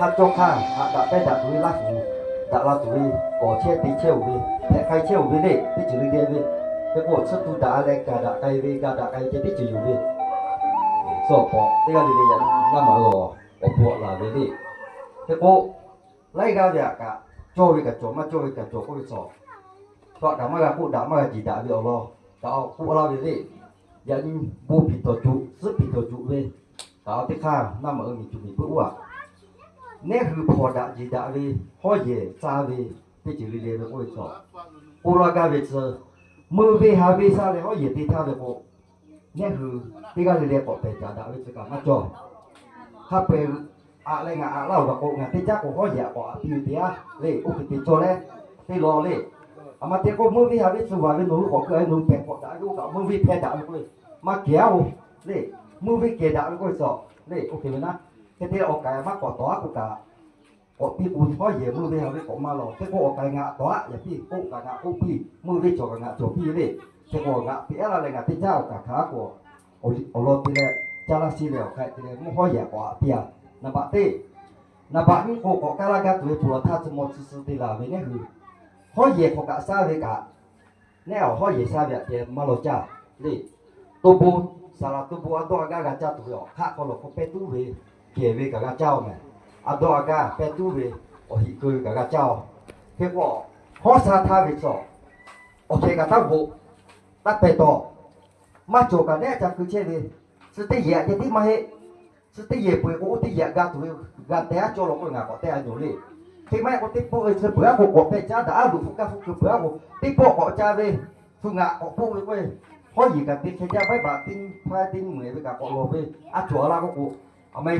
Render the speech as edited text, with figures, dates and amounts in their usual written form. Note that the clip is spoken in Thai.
他做看打被打对拉夫打拉对过切地切位แต่ใครเชี่ยววินี่ที่จะเรียนวิแต่ก็สุดตัวด่าอะไรกาด่าใครวิกาด่าใครจะที่จะอยู่วิสอบพอที่ก็เรียนน้ำมาหล่ออพวกลาวินี่แต่ก็ไล่ก้าวจากกะโจวิกับโจมาโจวิกับโจก็ไปสอบเพราะด่ามากับผู้ด่ามากับจีด่าวิเอาล้อด่าเอาผู้ลาวินี่ยันบูผิดตัวจุซึผิดตัวจุวิด่าเอาที่ข้างน้ำมามีจุมีเพื่อว่าเนี่ยคือพอด่าจีด่าวิห้อยเย่ซาวิที่จะเรียนไปก็ไปสอบปูรากาเวชมือไปหาไปซาเลยเขาเหยียดที่ท่าเลยพวกเนี่ยคือที่ก็เรียนปอดเป็นจ่าดาวิชกามาจ่อถ้าเป็นอะไรงาเล่ากับโกงานที่จ้าของเขาเหยียดปอดตีเดียเลยอุปติจ่อเลยที่รอเลยอามาเที่ยวมือไปหาไปสว่างเลยหนูขอเคยหนูแปลกปอดด่าดูกับมือไปแพ้ด่าเลยมาเกี่ยวเลยมือไปเกี่ยด่าเลยก็สอบเลยโอเคไหมนะแค่ที่ออกกายมากกว่าตัวกูกะก็พี่กูเพราะเหยียบมือไปหาไปของมาหรอกแค่พวกออกกายงาตัวอย่าพี่กูกายงากูพี่มือไปจ่อกงาจ่อพี่เลยแค่พวกงาพี่อะไรงาที่เจ้ากะขากูเอารถที่เลยจาราสีเหลวใครที่เลยมึงห้อยเหยียบกว่าเปียนาบะเต้นาบะนี่กูก็กะละกะตัวผัวท่าสมอสุดที่ลาเวเนี่ยคือห้อยเหยียบกะซาเวกะเนี่ยห้อยเหยียบซาเวเปียมาโลจ้าเลยตัวบูสารตัวบูอันตัวกะกะจ้าตัวข้าก็หลอกเขาไปตู้เวเกี่ยเวกะเจ้าไงอันตัวกะไปตู้เวโอ้ยคือกะเจ้าเพียงว่าฮอสาทาวิโซโอเคกะตั้งบุตั้งไปต่อมาโจกันเนี่ยจะคือเช่นนี้สุดที่เหยียดที่มาให้สุดที่เหยียดเปลือกอุที่เหยียดกาตัวกาแต่โจลงก็งาก็แต่อยู่นี่ที่ไม่ก็ที่พวกเสือเบื่อพวกก็เป็นจ้าด่าดูพวกก็พวกเบื่อพวกที่พวกก็จ้าเลยทุกงาก็พวกเลยเว้ยพอเหยียดกันที่แค่จะไม่บาดทิ้งพลาดทิ้งเหมือนไปกับก็โลไปอ่ะจั่วละก็กูเอาไม่